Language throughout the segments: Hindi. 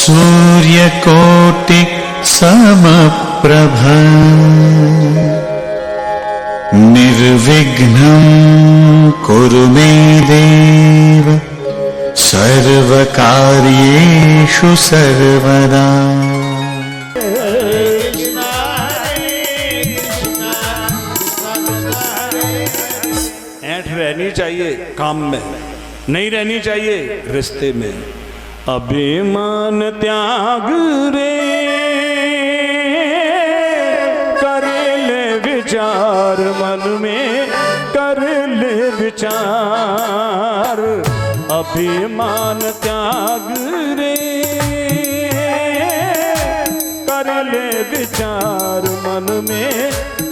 सूर्यकोटि समप्रभ निर्विघ्नं कुरु मे देव सर्वकार्येषु सर्वदा। ऐंठ रहनी चाहिए काम में, नहीं रहनी चाहिए रिश्ते में। अभिमान त्याग रे कर ले विचार मन में, कर ले विचार। अभिमान त्याग रे कर ले विचार मन में,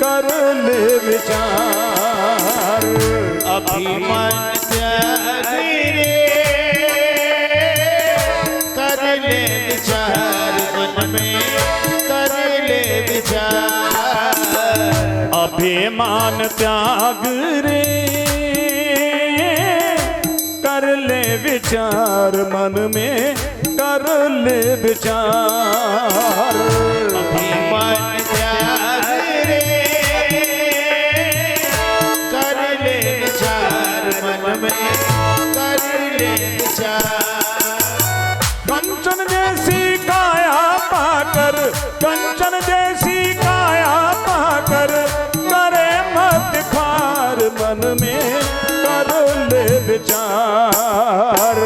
कर ले विचार। अभिमान त्याग रे कर ले विचार मन में, कर ले विचार। अभिमान त्याग रे कर ले विचार मन में, कर ले विचार। अभिमान त्याग रे कर ले विचार मन में, कर ले विचार। कंचन जैसी काया पाकर, कंचन जैसी काया पाकर करे मत खार मन में, कर ले विचार।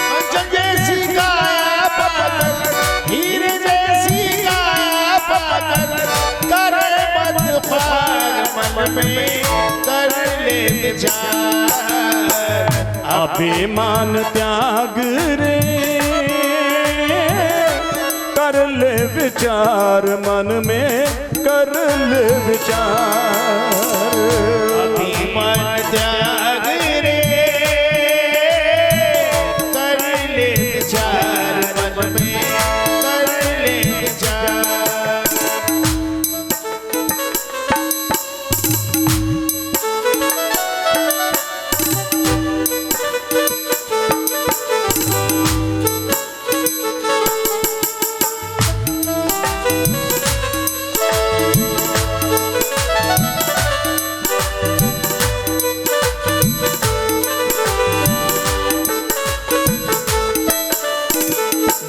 कंचन जैसी काया पाकर, हीरे जैसी काया पाकर करे मत खार मन में, कर ले विचार। अभिमान त्याग रे कर ले विचार मन में, कर ले विचार। अभिमान त्याग रे कर ले विचार मन में, कर ले विचार।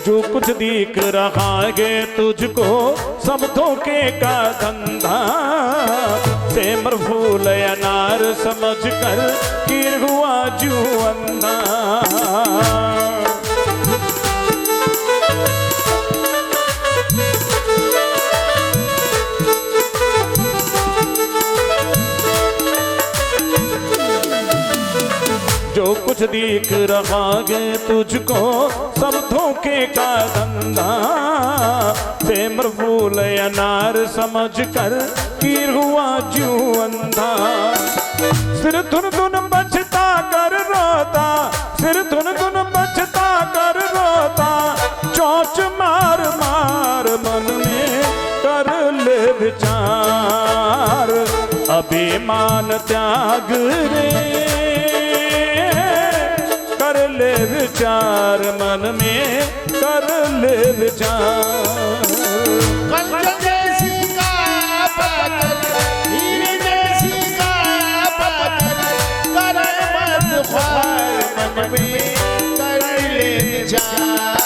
जो कुछ दिख रहा है तुझको सब धोखे का धंधा, सेमर फूल अनार समझ कर गिर हुआ जू अंधा। जो कुछ दिख रहा है तुझको सब धोखे का धंधा, सेमर फूल अनार समझ कर गिर हुआ जू अंधा। सिर धुन धुन बचता कर रोता, सिर धुन धुन बचता कर रोता, चोंच मार मार मन में कर ले विचार। अभिमान त्याग रे कर ले विचार मन में, कर ले विचार। कंचन जैसी काया पाकर, हीरे जैसी काया पाकर करे मत खार मन में, कर ले विचार।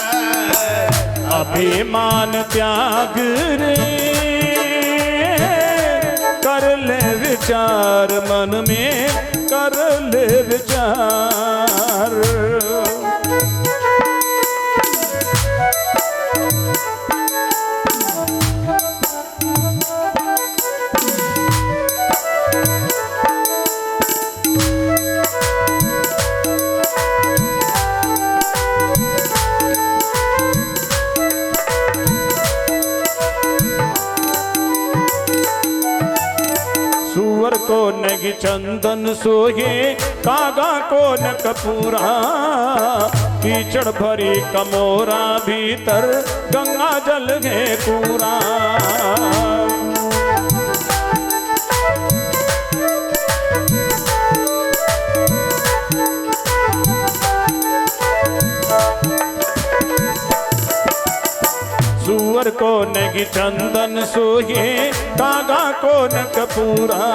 अभिमान त्याग रे कर ले विचार मन में, कर ले विचार। सुअर को नग चंदन सोहे, कागा को न कपूरा, कीचड़ भरी कमोरा भीतर गंगा जल है पूरा। को नगी चंदन सोहे कागा को न कपूरा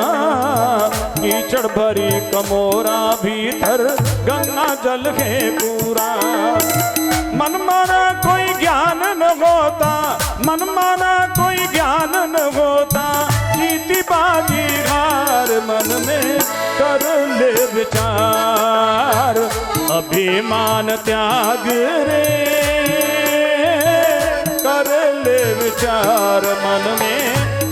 कीचड़ भरी कमोरा भीतर गंगा जल है पूरा मन माना कोई ज्ञान न होता मन माना कोई ज्ञान न होता जीती बाजी हार मन में कर ले विचार अभिमान त्याग रे कर ले विचार मन में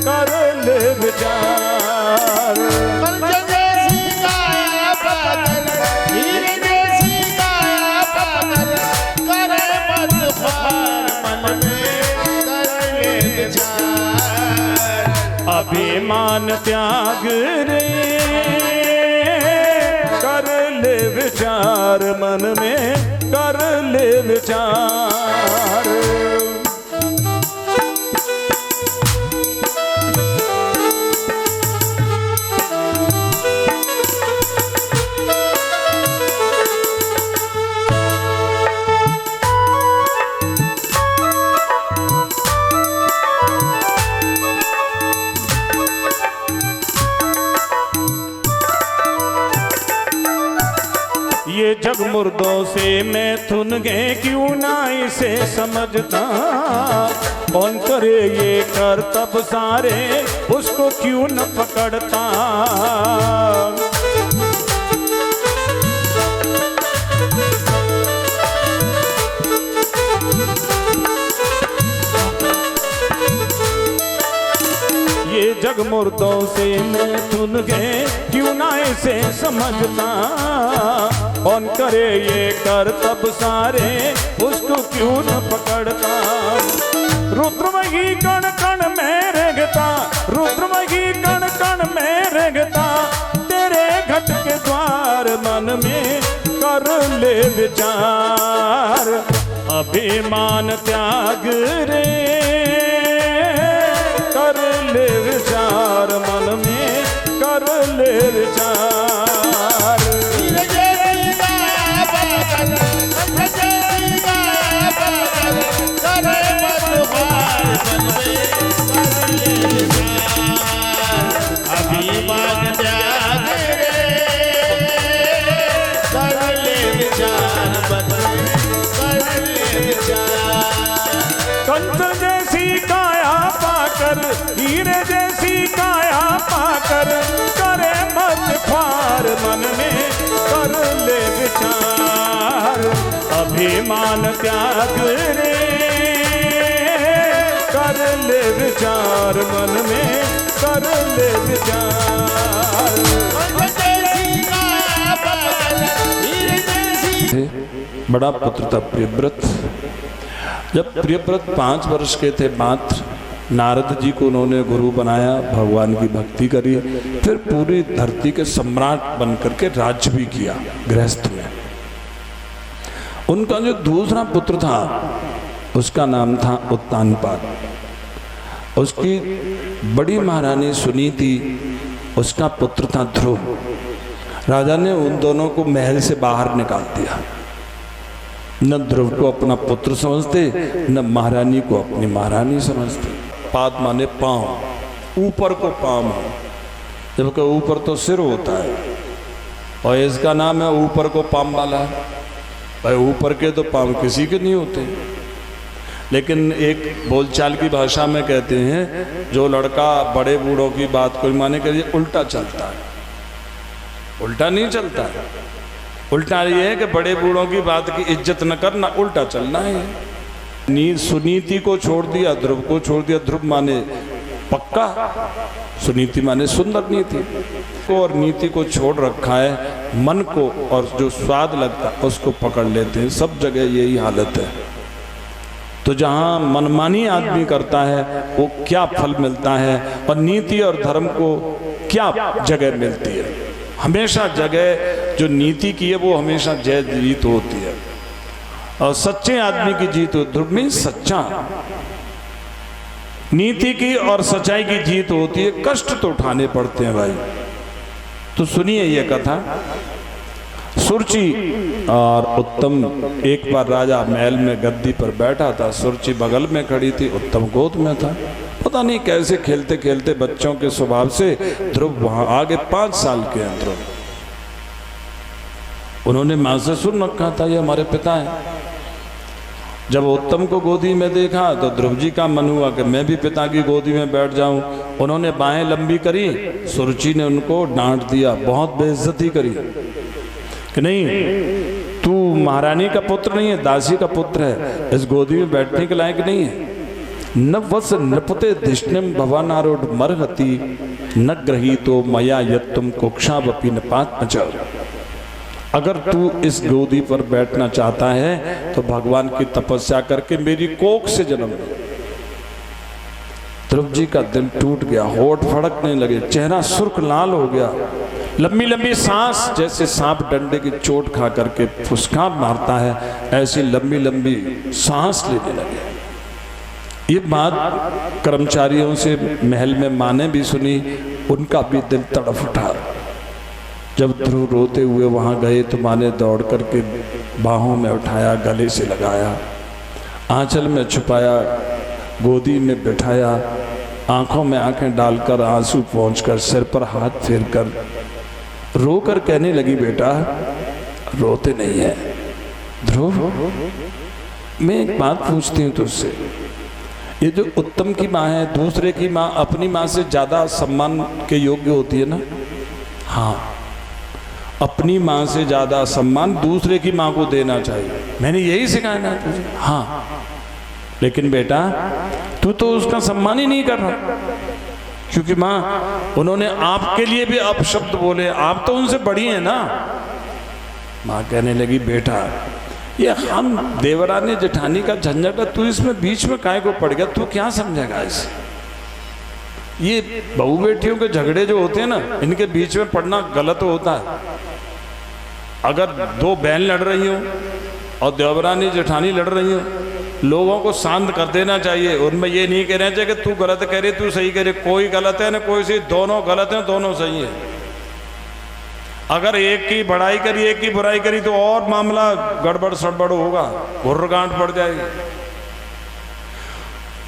कर ले विचार कंचन जैसी काया पाकर हीरे जैसी काया पाकर करे मत ख्वार मन में कर ले विचार अभिमान त्याग रे कर ले विचार मन में कर ले विचार ये जग मुर्दों से मैं थुन गए क्यों ना इसे समझता कौन करे ये कर तब सारे उसको क्यों न पकड़ता ये जग मुर्दों से मैं थुन गए क्यों ना इसे समझता कौन करे ये कर तब सारे उसको क्यों न पकड़ता रुद्रमही कण कण में रेंगता रुद्रमही कण कण में रेंगता तेरे घट के द्वार मन में कर ले विचार अभिमान त्याग रे कर ले विचार मन में कर ले विचार हीरे जैसी काया पाकर कंचन जैसी काया पाकर करे मत ख्वार मन में कर ले विचार अभिमान त्याग रे कर ले विचार मन में कर ले विचार कंचन जैसी काया पाकर हीरे जैसी काया पाकर करे मत ख्वार मन में कर ले विचार अभिमान त्याग रे कर ले विचार मन में कर ले विचार कंचन जैसी काया पाकर हीरे जैसी बड़ा पुत्र था प्रियव्रत जब प्रियव्रत 5 वर्ष के थे मात्र नारद जी को उन्होंने गुरु बनाया भगवान की भक्ति करी फिर पूरी धरती के सम्राट बनकर के राज्य भी किया गृहस्थ में उनका जो दूसरा पुत्र था उसका नाम था उत्तानपाद उसकी बड़ी महारानी सुनीति उसका पुत्र था ध्रुव राजा ने उन दोनों को महल से बाहर निकाल दिया न ध्रुव को अपना पुत्र समझते न महारानी को अपनी महारानी समझते पाद माने पांव ऊपर को पांव जबकि ऊपर तो सिर होता है और इसका नाम है ऊपर को पांव वाला भाई ऊपर के तो पांव किसी के नहीं होते लेकिन एक बोलचाल की भाषा में कहते हैं जो लड़का बड़े बूढ़ों की बात को माने के लिए उल्टा चलता है उल्टा नहीं चलता है उल्टा ये है कि बड़े बूढ़ों की बात की इज्जत न करना उल्टा चलना है सुनीति को छोड़ दिया ध्रुव को छोड़ दिया ध्रुव माने पक्का सुनीति माने सुंदर नीति को और नीति को छोड़ रखा है मन को और जो स्वाद लगता है उसको पकड़ लेते हैं सब जगह यही हालत है तो जहाँ मनमानी आदमी करता है वो क्या फल मिलता है और नीति और धर्म को क्या जगह मिलती है हमेशा जगह जो नीति की है वो हमेशा जय जीत होती है और सच्चे आदमी की जीत ध्रुव में सच्चा नीति की और सच्चाई की जीत होती है कष्ट तो उठाने पड़ते हैं भाई तो सुनिए ये कथा सुरुचि और उत्तम एक बार राजा महल में गद्दी पर बैठा था, सुरुचि बगल में खड़ी थी, उत्तम गोद में था। पता नहीं कैसे खेलते खेलते बच्चों के स्वभाव से ध्रुव वहां आगे 5 साल के हैं ध्रुव। उन्होंने मां से सुन रखा था ये हमारे पिता हैं। जब उत्तम को गोदी में देखा तो ध्रुव जी का मन हुआ कि मैं भी पिता की गोदी में बैठ जाऊं। उन्होंने बाहें लंबी करी, सुरुचि ने उनको डांट दिया, बहुत बेइज्जती करी कि नहीं, तू महारानी का पुत्र नहीं है, दासी का पुत्र है, इस गोदी में बैठने के लायक नहीं है। न वस नृपते धिष्णिम भवानारूढ़ मरहति न ग्रहीतो मया यत्तुम कुक्षावपि न पात्मच। अगर तू इस गोदी पर बैठना चाहता है तो भगवान की तपस्या करके मेरी कोख से जन्म ले। ध्रुव जी का दिल टूट गया, होठ फड़कने लगे, चेहरा सुर्ख लाल हो गया, लंबी लंबी सांस, जैसे सांप डंडे की चोट खा करके फुसका मारता है ऐसी लंबी लंबी सांस लेने लगे। ये बात कर्मचारियों से महल में माँ ने भी सुनी, उनका भी दिल तड़फ उठा। जब ध्रुव रोते हुए वहां गए तो माँ ने दौड़ करके बाहों में उठाया, गले से लगाया, आंचल में छुपाया, गोदी में बिठाया, आंखों में आंखें डालकर आंसू पोंछकर सिर पर हाथ फेरकर रोकर कहने लगी, बेटा रोते नहीं है। ध्रुव, मैं एक बात पूछती हूँ तुझसे, ये जो उत्तम की माँ है, दूसरे की माँ अपनी माँ से ज्यादा सम्मान के योग्य होती है ना? हाँ, अपनी माँ से ज्यादा सम्मान दूसरे की माँ को देना चाहिए, मैंने यही सिखाया ना तुझे। हाँ, लेकिन बेटा तू तो उसका सम्मान ही नहीं कर रहा, क्योंकि माँ उन्होंने आपके लिए भी अपशब्द बोले, आप तो उनसे बड़ी हैं ना। माँ कहने लगी, बेटा ये हम देवरानी जेठानी का झंझट है, तू इसमें बीच में काहे को पड़ गया, तू क्या समझेगा इसे? ये बहू बेटियों के झगड़े जो होते हैं ना, इनके बीच में पड़ना गलत होता है। अगर दो बहन लड़ रही हो और देवरानी जेठानी लड़ रही हो, लोगों को शांत कर देना चाहिए, उनमें ये नहीं कहना चाहिए कि तू गलत कह रही तू सही कह रही, कोई गलत है ना कोई सही, दोनों गलत है दोनों सही है। अगर एक की बड़ाई करी एक की बुराई करी तो और मामला गड़बड़ सड़बड़ होगा, घुर्रगांठ पड़ जाएगी।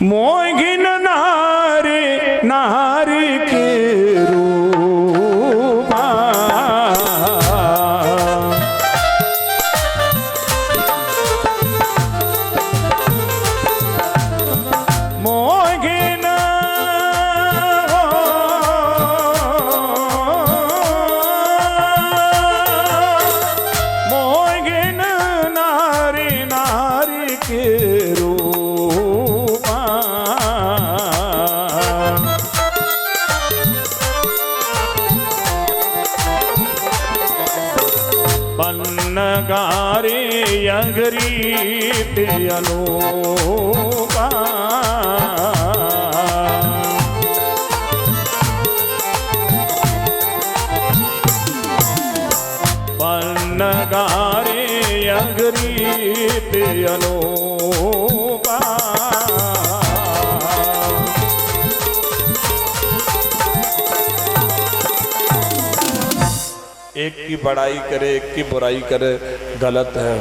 मोहिन नारी नारी के रूपा, मोहिन मोहिन नारी नारी के रूपा, पन्नगारे यगरीत अनूपा, पन्नगारे यगरीत अनूपा। एक की बड़ाई करे एक की बुराई करे गलत है,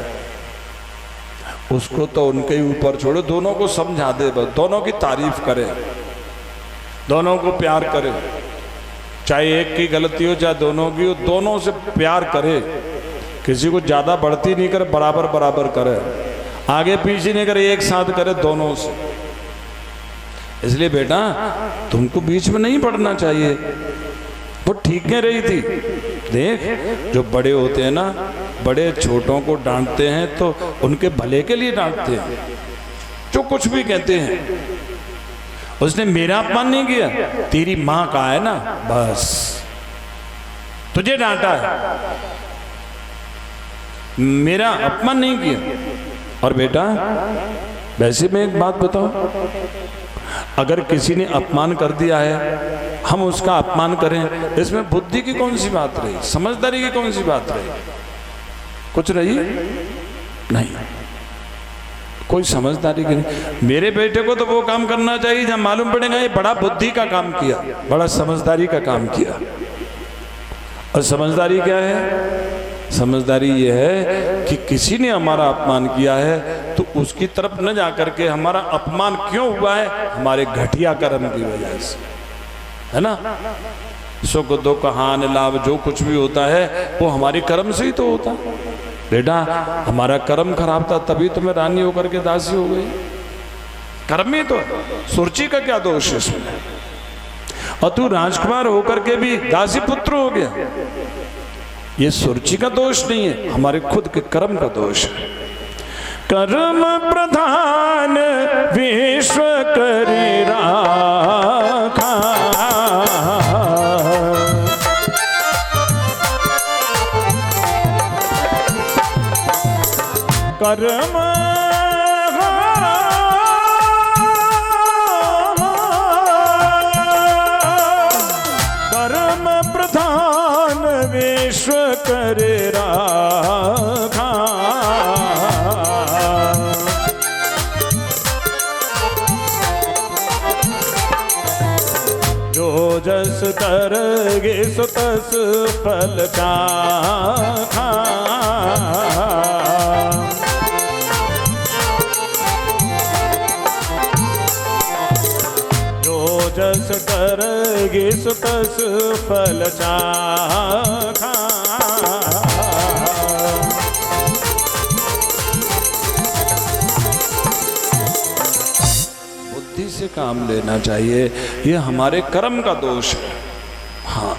उसको तो उनके ही ऊपर छोड़ो, दोनों को समझा दे, बस दोनों की तारीफ करे, दोनों को प्यार करे, चाहे एक की गलती हो चाहे दोनों की हो, दोनों से प्यार करे, किसी को ज्यादा बढ़ती नहीं करे, बराबर बराबर करे, आगे पीछे नहीं करे, एक साथ करे दोनों से। इसलिए बेटा तुमको बीच में नहीं पड़ना चाहिए। वो ठीक कह रही थी, देख जो बड़े होते हैं ना, बड़े छोटों को डांटते हैं तो उनके भले के लिए डांटते हैं, जो कुछ भी कहते हैं। उसने मेरा अपमान नहीं किया, तेरी माँ का है ना, बस तुझे डांटा है, मेरा अपमान नहीं किया। और बेटा वैसे मैं एक बात बताऊं, अगर किसी ने अपमान कर दिया है हम उसका अपमान करें, इसमें बुद्धि की कौन सी बात रही, समझदारी की कौन सी बात रही? कुछ रही नहीं, कोई समझदारी की नहीं। मेरे बेटे को तो वो काम करना चाहिए जब मालूम पड़ेगा ये बड़ा बुद्धि का काम किया, बड़ा समझदारी का काम किया। और समझदारी क्या है? समझदारी ये है कि किसी ने हमारा अपमान किया है तो उसकी तरफ न जाकर के हमारा अपमान क्यों हुआ है, हमारे घटिया कर्म की वजह से, है ना। सुख दुख हानि लाभ जो कुछ भी होता है वो हमारे कर्म से ही तो होता। बेटा हमारा कर्म खराब था तभी तो मैं रानी होकर के दासी हो गई, कर्म ही तो। सुरुचि का क्या दोष है इसमें? और तू राजकुमार होकर के भी दासी पुत्र हो गया, ये सुरुचि का दोष नहीं है, हमारे खुद के कर्म का दोष है। कर्म प्रधान विश्व करे राखा, कर्म प्रधान विश्व करे राखा, जो जस करगे सो तस फल चाखा, जस करगे सो तस फल चाखा। बुद्धि से काम लेना चाहिए, ये हमारे कर्म का दोष है। हाँ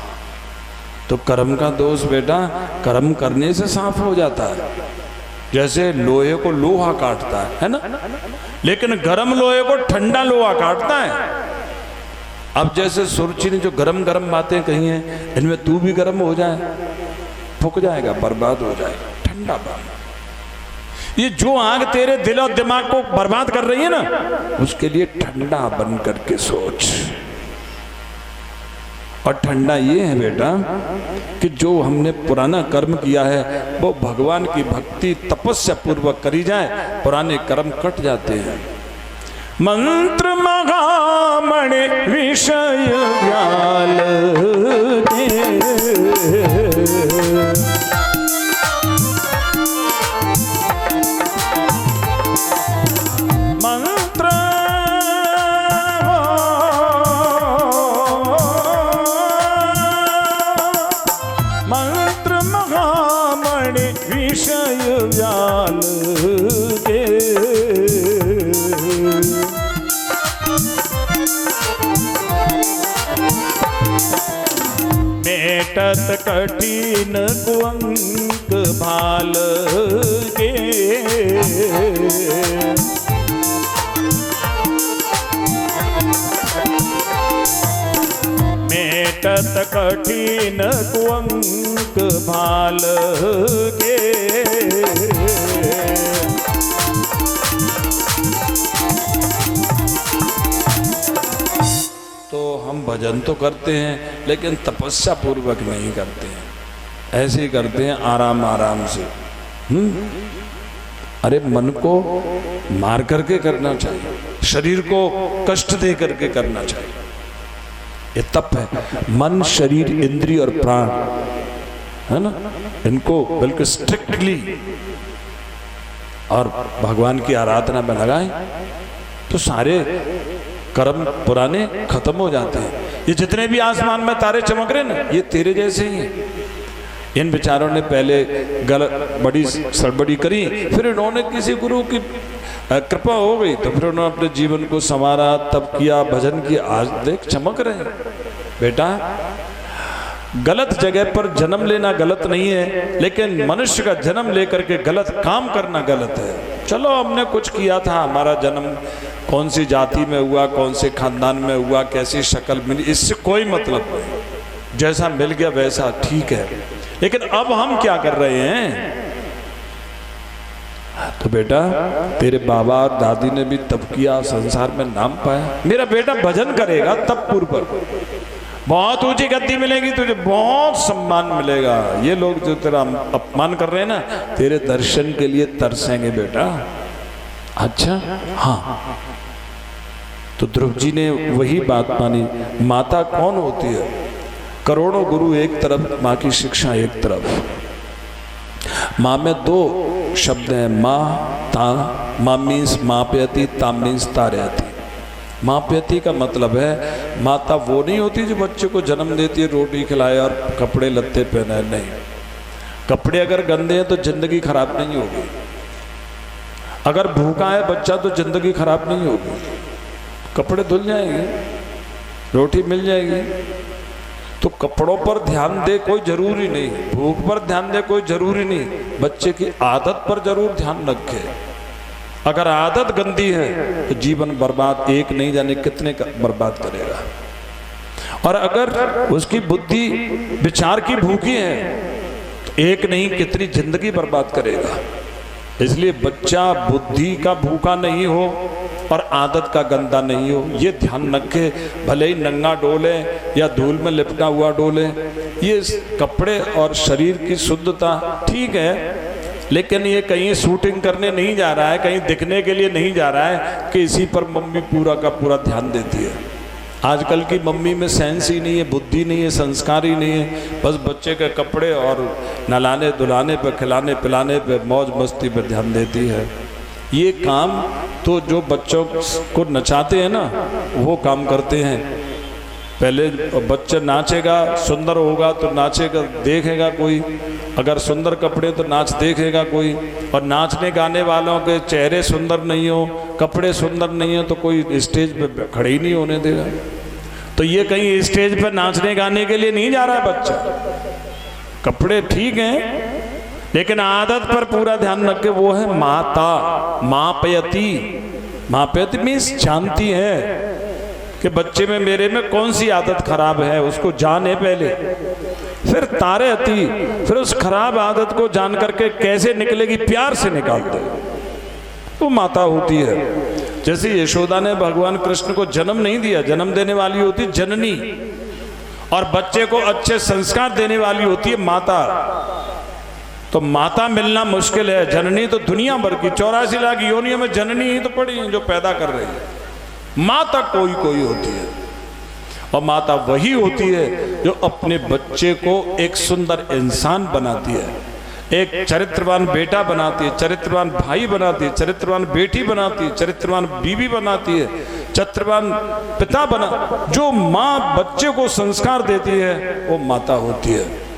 तो कर्म का दोष बेटा कर्म करने से साफ हो जाता है। जैसे लोहे को लोहा काटता है ना, लेकिन गर्म लोहे को ठंडा लोहा काटता है। अब जैसे सुरुचि ने जो गरम गरम बातें कही हैं, इनमें तू भी गरम हो जाए, फूक जाएगा, बर्बाद हो जाएगा। ठंडा बात, ये जो आग तेरे दिल और दिमाग को बर्बाद कर रही है ना, उसके लिए ठंडा बन करके सोच। और ठंडा ये है बेटा कि जो हमने पुराना कर्म किया है वो भगवान की भक्ति तपस्या पूर्वक करी जाए, पुराने कर्म कट जाते हैं। मंत्र महामणि विषय व्याल दे, मंत्र मंत्र महामणि विषय व्याल दे, मेटत कठिन कुअंक भाल गे, मेटत कठिन कुअंक भाल गे। तो हम भजन तो करते हैं लेकिन तपस्या पूर्वक नहीं करते हैं, ऐसे ही करते हैं आराम आराम से। अरे मन को मार करके करना चाहिए, शरीर को कष्ट दे करके करना चाहिए, ये तप है। मन शरीर इंद्रिय और प्राण है ना, इनको बिल्कुल स्ट्रिक्टली और भगवान की आराधना में लगाएं तो सारे कर्म पुराने खत्म हो जाते हैं। ये जितने भी आसमान में तारे चमक रहे ना, ये तेरे जैसे ही हैं। इन बेचारों ने पहले बड़ी सड़बड़ी करी, फिर इन्होंने किसी गुरु की कृपा हो गई तो फिर उन्होंने अपने जीवन को संवारा, तप किया, भजन किया, आज देख चमक रहे हैं। बेटा गलत जगह पर जन्म लेना गलत नहीं है, लेकिन मनुष्य का जन्म लेकर के गलत काम करना गलत है। चलो हमने कुछ किया था, हमारा जन्म कौन सी जाति में हुआ, कौन से खानदान में हुआ, कैसी शक्ल मिली, इससे कोई मतलब नहीं, जैसा मिल गया वैसा ठीक है। लेकिन अब हम क्या कर रहे हैं? तो बेटा तेरे बाबा और दादी ने भी तप किया, संसार में नाम पाया। मेरा बेटा भजन करेगा तप पूर्वक, बहुत ऊंची गद्दी मिलेगी तुझे, बहुत सम्मान मिलेगा। ये लोग जो तेरा अपमान कर रहे हैं ना, तेरे दर्शन के लिए तरसेंगे बेटा। अच्छा हाँ, तो ध्रुव जी ने वही बात मानी। माता कौन होती है? करोड़ों गुरु एक तरफ, माँ की शिक्षा एक तरफ। माँ में दो शब्द हैं, माँ ता। माँ मीन्स माँ प्यती, ता मीन्स तारयती। माँ प्यती का मतलब है माता वो नहीं होती जो बच्चे को जन्म देती है, रोटी खिलाए और कपड़े लत्ते पहनाए। नहीं, कपड़े अगर गंदे हैं तो जिंदगी खराब नहीं होगी। अगर भूखा है बच्चा तो जिंदगी खराब नहीं होगी, कपड़े धुल जाएंगे, रोटी मिल जाएगी। तो कपड़ों पर ध्यान दे कोई जरूरी नहीं, भूख पर ध्यान दे कोई जरूरी नहीं, बच्चे की आदत पर जरूर ध्यान रखे। अगर आदत गंदी है तो जीवन बर्बाद, एक नहीं जाने कितने का बर्बाद करेगा। और अगर उसकी बुद्धि विचार की भूखी है तो एक नहीं कितनी जिंदगी बर्बाद करेगा। इसलिए बच्चा बुद्धि का भूखा नहीं हो और आदत का गंदा नहीं हो, ये ध्यान रखे। भले ही नंगा डोले या धूल में लिपटा हुआ डोले, ये कपड़े और शरीर की शुद्धता ठीक है, लेकिन ये कहीं शूटिंग करने नहीं जा रहा है, कहीं दिखने के लिए नहीं जा रहा है कि इसी पर मम्मी पूरा का पूरा ध्यान देती है। आजकल की मम्मी में सेंस ही नहीं है, बुद्धि नहीं है, संस्कार ही नहीं है, बस बच्चे के कपड़े और नहलाने धुलाने पे, खिलाने पिलाने पे, मौज मस्ती पे ध्यान देती है। ये काम तो जो बच्चों को नचाते हैं ना वो काम करते हैं। पहले बच्चा नाचेगा, सुंदर होगा तो नाचेगा, देखेगा कोई, अगर सुंदर कपड़े तो नाच देखेगा कोई, और नाचने गाने वालों के चेहरे सुंदर नहीं हो, कपड़े सुंदर नहीं हो तो कोई स्टेज पे खड़े ही नहीं होने देगा। तो ये कहीं स्टेज पे नाचने गाने के लिए नहीं जा रहा है बच्चा। कपड़े ठीक हैं लेकिन आदत पर पूरा ध्यान रख के, वो है माता। मापयती, मापयती मीन्स जानती है कि बच्चे में मेरे में कौन सी आदत खराब है, उसको जाने पहले, फिर तारयती, फिर उस खराब आदत को जान करके कैसे निकलेगी प्यार से निकालते, वो माता होती है। जैसे यशोदा ने भगवान कृष्ण को जन्म नहीं दिया, जन्म देने वाली होती जननी, और बच्चे को अच्छे संस्कार देने वाली होती है माता। तो माता मिलना मुश्किल है, जननी तो दुनिया भर की 84 लाख योनियों में जननी ही तो पड़ी है जो पैदा कर रही है। माता कोई कोई होती है, और माता वही होती है जो अपने बच्चे को एक सुंदर इंसान बनाती है, एक चरित्रवान बेटा बनाती है, चरित्रवान भाई बनाती है, चरित्रवान बेटी बनाती है, चरित्रवान बीवी बनाती है, चरित्रवान पिता बना। जो माँ बच्चे को संस्कार देती है वो माता होती है।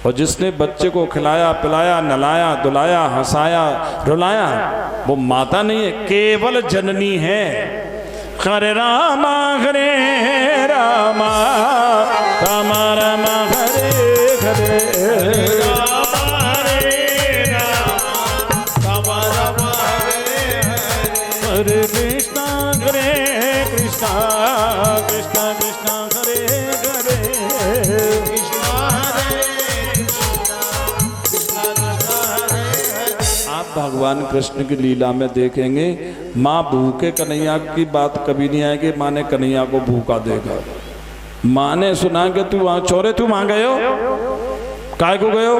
और जिसने बच्चे को खिलाया पिलाया नलाया धुलाया हंसाया रुलाया वो माता नहीं है, केवल जननी है। हरे रामा रामा रामा रामा हरे हरे रामा हरे रामा रामा हरे हरे कृष्णा कृष्णा कृष्णा कृष्णा हरे हरे कृष्णा भगवान कृष्ण की लीला में देखेंगे माँ भूखे कन्हैया की बात कभी नहीं आएगी। माँ ने कन्हैया को भूखा देखा, माँ ने सुना कि तू वहाँ चोरे, तू वहाँ गए हो, काय को गए हो?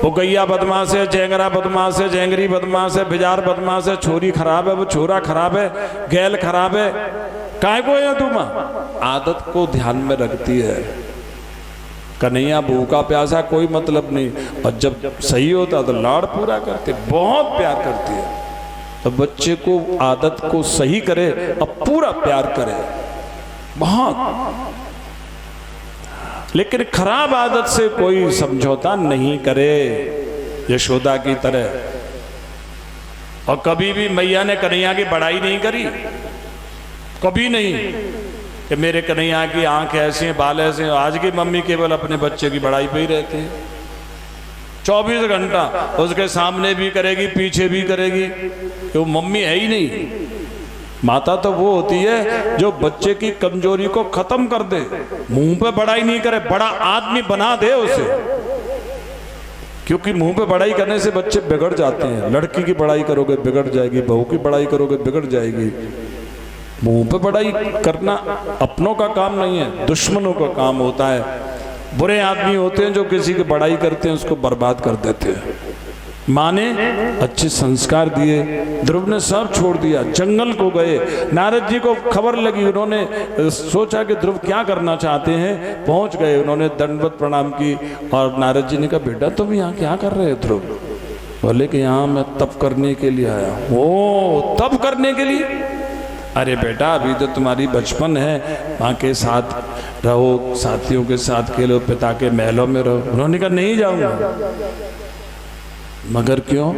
वो गैया बदमाश है, जेंगरा बदमाश है, जेंगरी बदमाश है, बिजार बदमाश है, छोरी खराब है, वो छोरा खराब है, गैल खराब है, काय को गए तू? माँ आदत को ध्यान में रखती है। कन्हैया भूखा प्यासा कोई मतलब नहीं, और जब सही होता तो लाड़ पूरा करते, बहुत प्यार करती है। तो बच्चे को आदत को सही करे और पूरा प्यार करे बहुत, लेकिन खराब आदत से कोई समझौता नहीं करे, यशोदा की तरह। और कभी भी मैया ने कन्हैया की बड़ाई नहीं करी, कभी नहीं कि मेरे कन्हैया की आंख ऐसी है, बाल ऐसे हैं। आज की मम्मी केवल अपने बच्चे की बड़ाई पे ही रहती है, 24 घंटा उसके सामने भी करेगी पीछे भी करेगी, कि वो मम्मी है ही नहीं। माता तो वो होती है जो बच्चे की कमजोरी को खत्म कर दे, मुंह पे बड़ाई नहीं करे, बड़ा आदमी बना दे उसे। क्योंकि मुंह पे बड़ाई करने से बच्चे बिगड़ जाते हैं। लड़की की बड़ाई करोगे बिगड़ जाएगी, बहू की बड़ाई करोगे बिगड़ जाएगी। मुंह पे बड़ाई करना अपनों का काम नहीं है, दुश्मनों का काम होता है। बुरे आदमी होते हैं जो किसी की बड़ाई करते हैं उसको बर्बाद कर देते हैं। माँ ने अच्छे संस्कार दिए, ध्रुव ने सब छोड़ दिया, जंगल को गए। नारद जी को खबर लगी, उन्होंने सोचा कि ध्रुव क्या करना चाहते हैं, पहुंच गए, उन्होंने दंडवत प्रणाम की। और नारद जी ने कहा, बेटा तुम यहाँ क्या कर रहे हो ध्रुव? बोले कि यहाँ मैं तप करने के लिए आया। ओ, तप करने के लिए? अरे बेटा अभी तो तुम्हारी बचपन है, माँ के साथ रहो, साथियों के साथ खेलो, पिता के महलों में रहो। उन्होंने कहा नहीं जाऊंगा। मगर क्यों?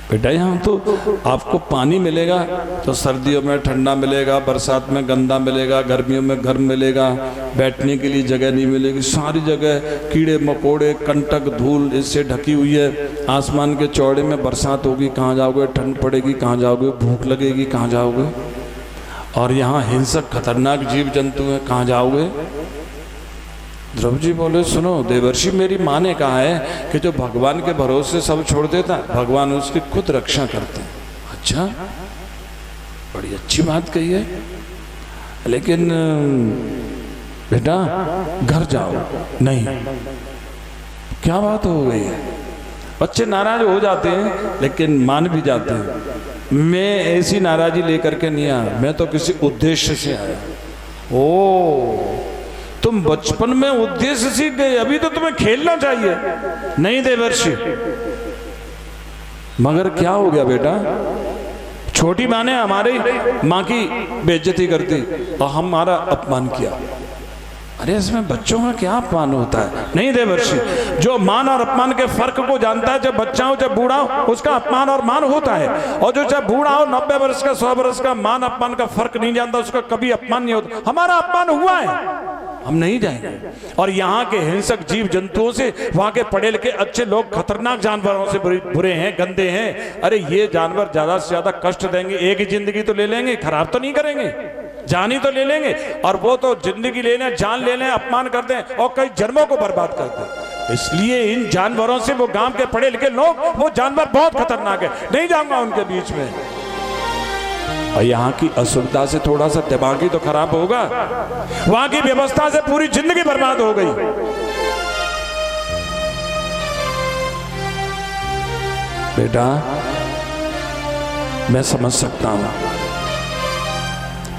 बेटा यहाँ तो आपको पानी मिलेगा तो सर्दियों में ठंडा मिलेगा, बरसात में गंदा मिलेगा, गर्मियों में गर्म मिलेगा, बैठने के लिए जगह नहीं मिलेगी, सारी जगह कीड़े मकोड़े कंटक धूल इससे ढकी हुई है। आसमान के चौड़े में बरसात होगी कहाँ जाओगे, ठंड पड़ेगी कहाँ जाओगे, भूख लगेगी कहाँ जाओगे, और यहाँ हिंसक खतरनाक जीव जंतु हैं कहाँ जाओगे? ध्रुव जी बोले, सुनो देवर्षि, मेरी माँ ने कहा है कि जो भगवान के भरोसे सब छोड़ देता है, भगवान उसकी खुद रक्षा करते हैं। अच्छा, बड़ी अच्छी बात कही है, लेकिन बेटा घर जाओ। नहीं, क्या बात हो गई है? बच्चे नाराज हो जाते हैं लेकिन मान भी जाते हैं। मैं ऐसी नाराजी लेकर के नहीं आया, मैं तो किसी उद्देश्य से आया। ओ, तुम बचपन में उद्देश्य सीख गए, अभी तो तुम्हें खेलना चाहिए। नहीं देवर्षि। मगर क्या हो गया बेटा? छोटी माँ ने हमारी माँ की बेइज्जती कर दी और हमारा अपमान किया। अरे इसमें बच्चों का क्या अपमान होता है? नहीं देवर्षि, जो मान और अपमान के फर्क को जानता है, जब बच्चा हो जब बूढ़ा हो, उसका अपमान और मान होता है। और जो जब बूढ़ा हो 90 वर्ष का 100 वर्ष का, मान अपमान का फर्क नहीं जानता, उसका कभी अपमान नहीं होता। हमारा अपमान हुआ है, हम नहीं जाएंगे। और यहाँ के हिंसक जीव जंतुओं से, वहां के पढ़े लिखे अच्छे लोग खतरनाक जानवरों से बुरे हैं, गंदे हैं। अरे ये जानवर ज्यादा से ज्यादा कष्ट देंगे, एक ही जिंदगी तो ले लेंगे, खराब तो नहीं करेंगे, जान ही तो ले लेंगे। और वो तो जिंदगी लेने, जान लेने, अपमान कर दें और कई जन्मों को बर्बाद कर दें। इसलिए इन जानवरों से, वो गांव के पढ़े लिखे लोग, वो जानवर बहुत खतरनाक है, नहीं जाऊंगा उनके बीच में। और यहाँ की असुविधा से थोड़ा सा दिमाग ही तो खराब होगा, वहां की व्यवस्था से पूरी जिंदगी बर्बाद हो गई। बेटा मैं समझ सकता हूं,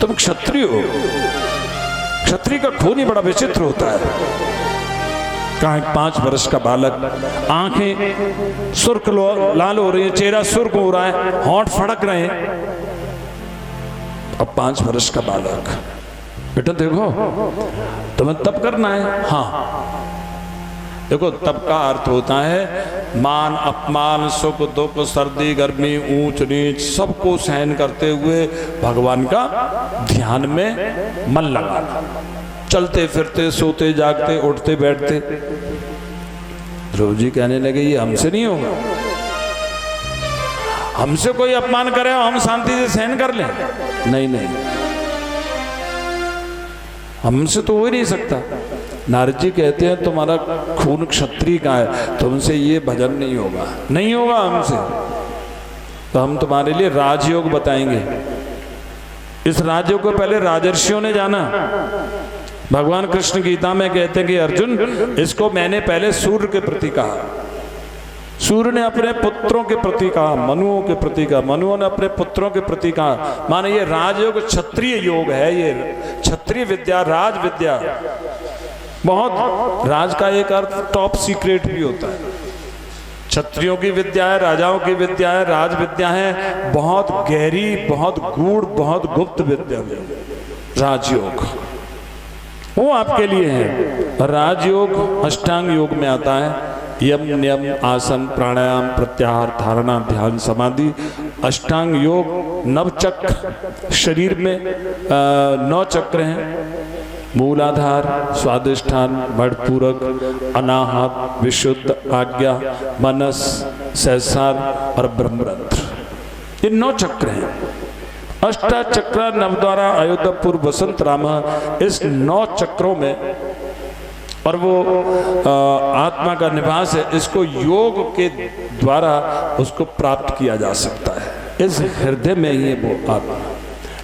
तुम क्षत्रिय हो, क्षत्रिय का खून ही बड़ा विचित्र होता है। कहा 5 वर्ष का बालक, आंखें सुर्ख लाल हो रही है, चेहरा सुर्ख हो रहा है, होंठ फड़क रहे हैं। अब 5 वर्ष का बालक, बेटा देखो तुम्हें तप करना है। हाँ देखो, तप का अर्थ होता है मान अपमान, सुख दुख, सर्दी गर्मी, ऊंच नीच सबको सहन करते हुए भगवान का ध्यान में मन लगाना, चलते फिरते, सोते जागते, उठते बैठते। ध्रुव जी कहने लगे ये हमसे नहीं होगा, हमसे कोई अपमान करे हम शांति से सहन कर लें। नहीं नहीं, हमसे तो हो ही नहीं सकता। नारद जी कहते हैं तुम्हारा खून क्षत्रिय का है, तुमसे ये भजन नहीं होगा, नहीं होगा हमसे। तो हम तुम्हारे लिए राजयोग बताएंगे। इस राजयोग को पहले राजर्षियों ने जाना। भगवान कृष्ण गीता में कहते हैं कि अर्जुन, इसको मैंने पहले सूर्य के प्रति कहा। सूर्य ने अपने पुत्रों के प्रति कहा, मनुओं के प्रति कहा, मनुओं ने अपने पुत्रों के प्रति कहा। माने ये राजयोग क्षत्रिय योग है, ये क्षत्रिय विद्या, राज विद्या। बहुत, राज का एक अर्थ टॉप सीक्रेट भी होता है। क्षत्रियों की विद्या है, राजाओं की विद्या है, राज विद्या है, बहुत गहरी, बहुत गूढ़, बहुत गुप्त विद्या है राजयोग। वो आपके लिए है। राजयोग अष्टांग योग में आता है। यम नियम आसन प्राणायाम प्रत्याहार धारणा ध्यान समाधि। अष्टांग योग नवचक्र, शरीर में 9 चक्र हैं। मूलाधार, स्वादिष्ठान, मणिपूरक, अनाहत, विशुद्ध, आज्ञा, मनस, सहस्रार और ब्रह्मरंध्र, ये 9 चक्र हैं। अष्टाचक्र नवद्वारा अयोध्यापुर वसंत राम, इस 9 चक्रों में, और वो आत्मा का निवास है। इसको योग के द्वारा उसको प्राप्त किया जा सकता है, इस हृदय में ही है वो आत्मा।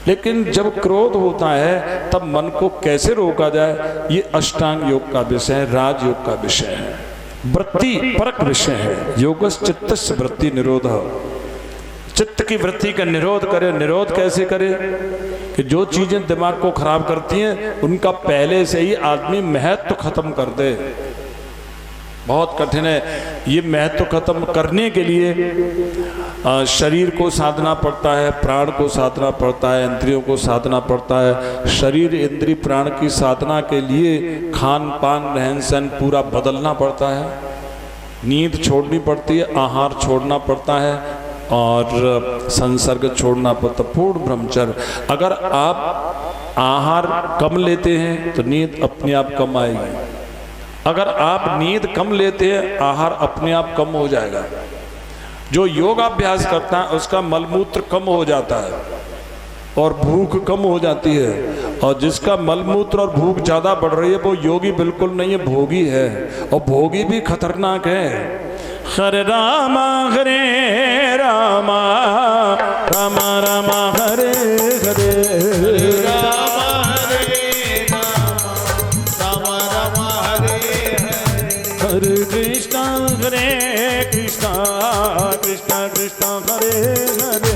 लेकिन जब क्रोध होता है तब मन को कैसे रोका जाए, ये अष्टांग योग का विषय है, राजयोग का विषय है। वृत्ति परक विषय है। योगस चित्तस्य वृत्ति निरोध। चित्त की वृत्ति का निरोध करे। निरोध कैसे करे कि जो चीजें दिमाग को खराब करती हैं उनका पहले से ही आदमी महत्व खत्म कर दे। बहुत कठिन है ये महत्व खत्म करने के लिए शरीर को साधना पड़ता है, प्राण को साधना पड़ता है, इंद्रियों को साधना पड़ता है। शरीर इंद्रिय प्राण की साधना के लिए खान पान रहन सहन पूरा बदलना पड़ता है, नींद छोड़नी पड़ती है, आहार छोड़ना पड़ता है और संसर्ग छोड़ना पड़ता। पूर्ण ब्रह्मचर्य। अगर आप आहार कम लेते हैं तो नींद अपने आप कम आएगी। अगर आप नींद कम लेते हैं आहार अपने आप कम हो जाएगा। जो योगाभ्यास करता है उसका मलमूत्र कम हो जाता है और भूख कम हो जाती है। और जिसका मलमूत्र और भूख ज़्यादा बढ़ रही है वो योगी बिल्कुल नहीं है, भोगी है। और भोगी भी खतरनाक है। हरे रामा रामा रामा रामा हरे हरे राम हरे राम राम हरे हरे कृष्णा कृष्णा कृष्णा कृष्णा हरे हरे